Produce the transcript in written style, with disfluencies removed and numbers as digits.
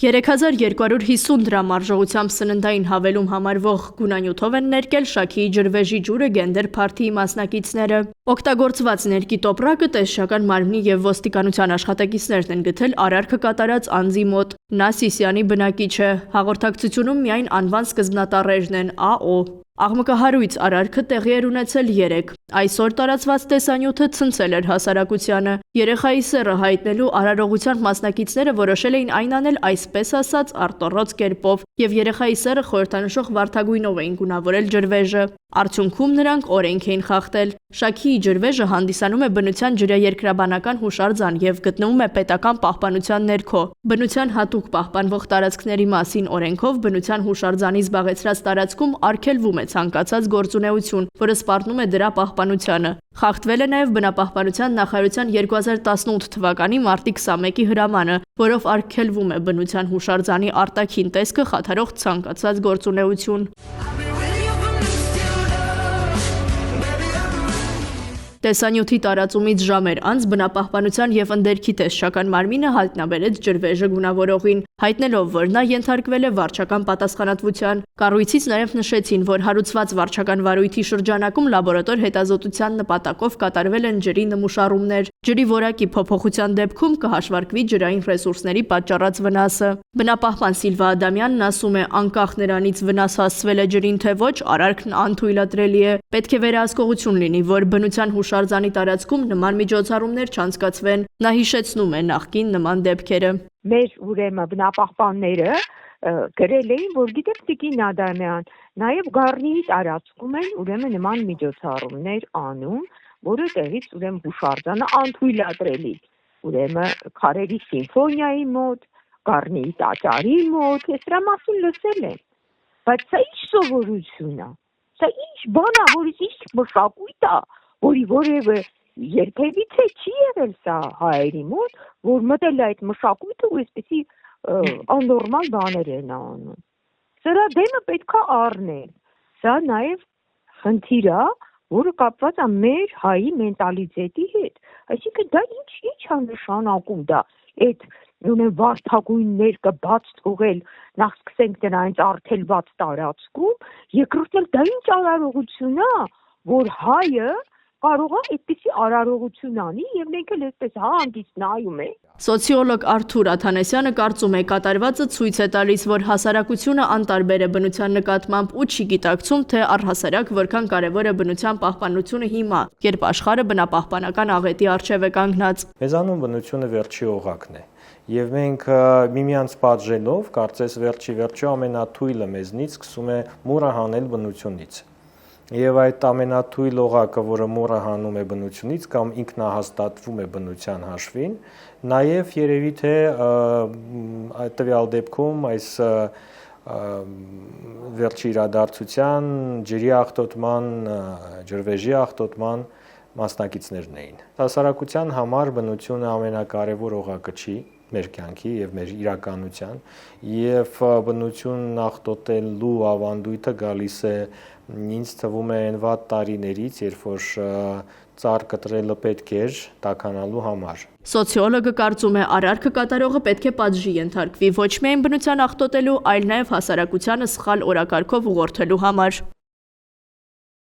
3250 դրամ արժողությամբ սննդային հավելում համարվող գունանյութով են ներկել Շաքիի ջրվեժի ջուրը գենդեր փարթիի մասնակիցները։ Օգտագործված ներկի տոպրակը տեսչական մարմնի եւ ոստիկանության աշխատակիցներն են գտել արարքը կատարած անձի մոտ։ Նա Սիսիանի բնակիչ է։ Հաղորդակցությունում միայն անվան սկզբնատառերն են ԱՕ։ Աղմկահարույց արարքը տեղի էր ունեցել 3։ Այսօր տարածված տեսանյութը ցնցել էր հասարակությանը։ Երեխայի սեռը հայտնելու արարողության մասնակիցները որոշել էին այն անել այսպես ասած արտոռոց կերպով եւ երեխայի սեռը խորհրդանշող վարդագույնով էին գունավորել ջրվեժը։ Արդյունքում նրանք օրենք էին խախտել։ Շաքիի ջրվեժը հանդիսանում է բնության ջրաերկրաբանական հուշարձան եւ գտնվում է պետական պահպանության ներքո։ Բնության հատուկ պահպանվող տարածքների մասին օրենքով բնության հուշարձանի զբաղեցրած տարածքում արգելվում է ցանկացած գործունեություն, որը սպառնում է դրա պահպանությանը։ Խախտվել է նաև բնապահպանության նախարարության 2018 թվականի մարտի 21-ի հրամանը, որով արգելվում է բնության հուշարձանի արտաքին տեսքը խաթարող ցանկացած գործունեություն։ Տեսանյութի տարածումից ժամեր անց բնապահպանության եւ ընդերքի տեսչական մարմինը հայտնաբերեց ջրվեժը գունավորողին, հայտնելով, որ նա ենթարկվել է վարչական պատասխանատվության։ Կառույցից նաև նշեցին, որ հարուցված վարչական վարույթի շրջանակում լաբորատոր հետազոտության նպատակով կատարվել են ջրի նմուշառումներ։ Ջրի որակի փոփոխության դեպքում կհաշվարկվի ջրային ռեսուրսների պատճառած վնասը։ Բնապահպան Սիլվա Ադամյանն ասում է, անկախ նրանից վնաս հասցվել է ջրին թե ոչ, արարքն անթույլատրելի է։ Պետք է վերահսկողություն լինի, որ բնության հուշարձանի տարածքում նման միջոցառումներ չանցկացվեն։ Նա հիշեցնում է նախկին նման դեպքերը։ Մեր ուրեմն բնապահպանները գրել էին, որ գիտեք Տիկին Ադամյան, նաև Գառնիի տարածքում են ուրեմն նման միջոցառումներ անում, որը տեղից ուրեմն հուշարձանը անթույլատրելի։ Ուրեմն Քարերի սիմֆոնիայի մոտ, Գառնիի տաճարի մոտ, ես դրա մասին լսել եմ։ Բայց սա ինչ սովորություն է։ Սա ինչ բան է, որից ինչ մշակույթ է, որի որևէ երբևիցե չի եղել սա հայերի մոտ, որ մտել է այդ մշակույթը ու այսպեսի աննորմալ բաներ են անում։ Սրա դեմը պետք է առնել։ Սա նաև խնդիր է, որը կապված է մեր հայի մենտալիտետի հետ։ Այսինքն դա ինչ է նշանակում դա։ Այդ վարդագույններ կբաց թողել, նախ սկսենք դրանից արգելված տարածքում, երկրորդ էլ դա ինչ արարողություն է, որ հայը կարող է այդպիսի արարողություն անի եւ մենք էլ այսպես հանգիստ նայում ենք։ Սոցիոլոգ Արթուր Աթանեսյանը կարծում է, կատարվածը ցույց է տալիս, որ հասարակությունը անտարբեր է բնության նկատմամբ ու չի գիտակցում, թե առհասարակ որքան կարևոր է բնության պահպանությունը հիմա, երբ աշխարհը բնապահպանական աղետի առջև է կանգնած։ Մեզանում բնությունը վերջի օղակն է։ Եվ մենք միմյանց պատժելով, կարծես վերջի ամենաթույլը մեզնից սկսում է մուրը հանել բնությունից։ Եվ այդ ամենաթույլ օղակը, որը մուրը հանում է բնությունից կամ ինքնահաստատվում է բնության հաշվին, նաև երևի թե տվյալ դեպքում այս վերջի իրադարձության ջրի աղտոտման, ջրվեժի աղտոտման մասնակիցներն էին։ Հասարակության համար բնությունը ամենակարևոր օղակը չի մեր կյանքի եւ մեր իրականության եւ բնությունն աղտոտելու ավանդույթը գալիս է ինձ թվում է այն վատ տարիներից, երբ որ ծառ կտրելը պետք էր տաքանալու համար։ Սոցիոլոգը կարծում է, արարքը կատարողը պետք է պատժի ենթարկվի ոչ միայն բնության աղտոտելու, այլ նաև հասարակությանը սխալ օրակարգով ուղղորդելու համար։